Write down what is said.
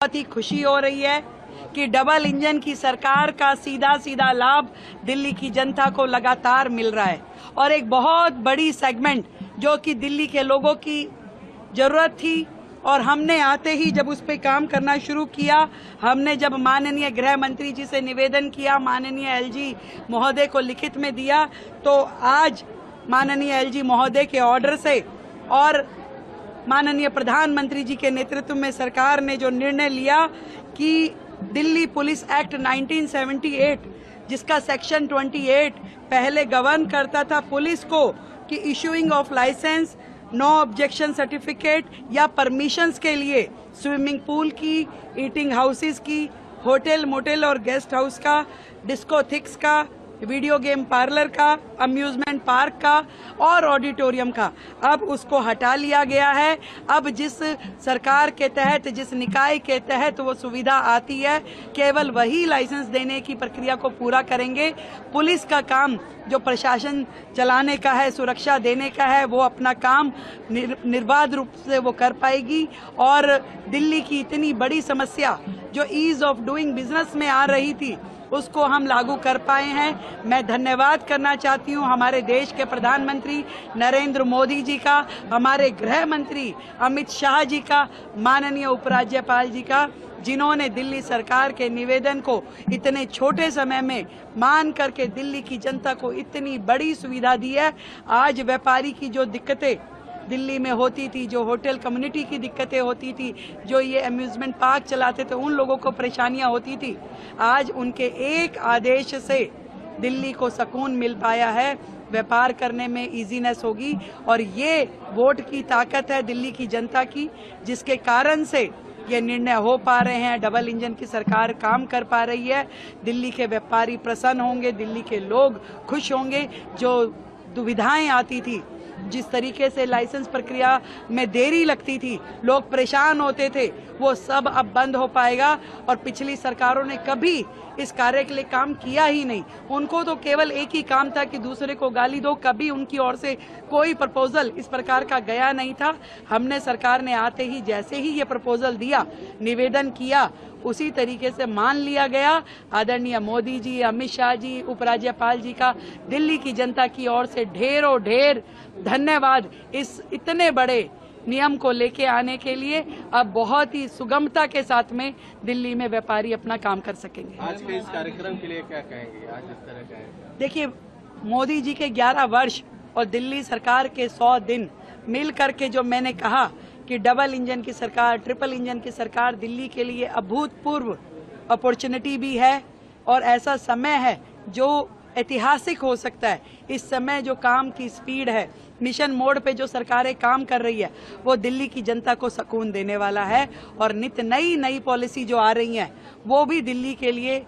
बहुत ही खुशी हो रही है कि डबल इंजन की सरकार का सीधा सीधा लाभ दिल्ली की जनता को लगातार मिल रहा है और एक बहुत बड़ी सेगमेंट जो कि दिल्ली के लोगों की जरूरत थी और हमने आते ही जब उस पर काम करना शुरू किया, हमने जब माननीय गृह मंत्री जी से निवेदन किया, माननीय एलजी महोदय को लिखित में दिया, तो आज माननीय एलजी महोदय के ऑर्डर से और माननीय प्रधानमंत्री जी के नेतृत्व में सरकार ने जो निर्णय लिया कि दिल्ली पुलिस एक्ट 1978 जिसका सेक्शन 28 पहले गवर्न करता था पुलिस को कि issuing of licence, no objection certificate या परमिशंस के लिए स्विमिंग पूल की, ईटिंग हाउसेस की, होटल मोटेल और गेस्ट हाउस का, डिस्कोथिक्स का, वीडियो गेम पार्लर का, अम्यूजमेंट पार्क का और ऑडिटोरियम का अब उसको हटा लिया गया है। अब जिस सरकार के तहत, जिस निकाय के तहत वो सुविधा आती है, केवल वही लाइसेंस देने की प्रक्रिया को पूरा करेंगे। पुलिस का काम जो प्रशासन चलाने का है, सुरक्षा देने का है, वो अपना काम निर्बाध रूप से वो कर पाएगी और दिल्ली की इतनी बड़ी समस्या जो ईज ऑफ डूइंग बिजनेस में आ रही थी उसको हम लागू कर पाए हैं। मैं धन्यवाद करना चाहती हूं हमारे देश के प्रधानमंत्री नरेंद्र मोदी जी का, हमारे गृह मंत्री अमित शाह जी का, माननीय उपराज्यपाल जी का, जिन्होंने दिल्ली सरकार के निवेदन को इतने छोटे समय में मान करके दिल्ली की जनता को इतनी बड़ी सुविधा दी है। आज व्यापारी की जो दिक्कतें दिल्ली में होती थी, जो होटल कम्युनिटी की दिक्कतें होती थी, जो ये अम्यूजमेंट पार्क चलाते थे, उन लोगों को परेशानियां होती थी, आज उनके एक आदेश से दिल्ली को सुकून मिल पाया है। व्यापार करने में इजीनेस होगी और ये वोट की ताकत है दिल्ली की जनता की, जिसके कारण से ये निर्णय हो पा रहे हैं। डबल इंजन की सरकार काम कर पा रही है। दिल्ली के व्यापारी प्रसन्न होंगे, दिल्ली के लोग खुश होंगे। जो दुविधाएं आती थी, जिस तरीके से लाइसेंस प्रक्रिया में देरी लगती थी, लोग परेशान होते थे, वो सब अब बंद हो पाएगा। और पिछली सरकारों ने कभी इस कार्य के लिए काम किया ही नहीं। उनको तो केवल एक ही काम था कि दूसरे को गाली दो। कभी उनकी ओर से कोई प्रपोजल इस प्रकार का गया नहीं था। हमने, सरकार ने आते ही जैसे ही ये प्रपोजल दिया, निवेदन किया, उसी तरीके से मान लिया गया। आदरणीय मोदी जी, अमित शाह जी, उपराज्यपाल जी का दिल्ली की जनता की ओर से ढेरों ढेर धन्यवाद इस इतने बड़े नियम को लेके आने के लिए। अब बहुत ही सुगमता के साथ में दिल्ली में व्यापारी अपना काम कर सकेंगे। आज के इस कार्यक्रम के लिए क्या कहेंगे? आज इस तरह का है, देखिए, मोदी जी के 11 वर्ष और दिल्ली सरकार के 100 दिन मिल करके जो मैंने कहा कि डबल इंजन की सरकार, ट्रिपल इंजन की सरकार दिल्ली के लिए अभूतपूर्व अपॉर्चुनिटी भी है और ऐसा समय है जो ऐतिहासिक हो सकता है। इस समय जो काम की स्पीड है, मिशन मोड पे जो सरकारें काम कर रही है, वो दिल्ली की जनता को सुकून देने वाला है और नित नई पॉलिसी जो आ रही है वो भी दिल्ली के लिए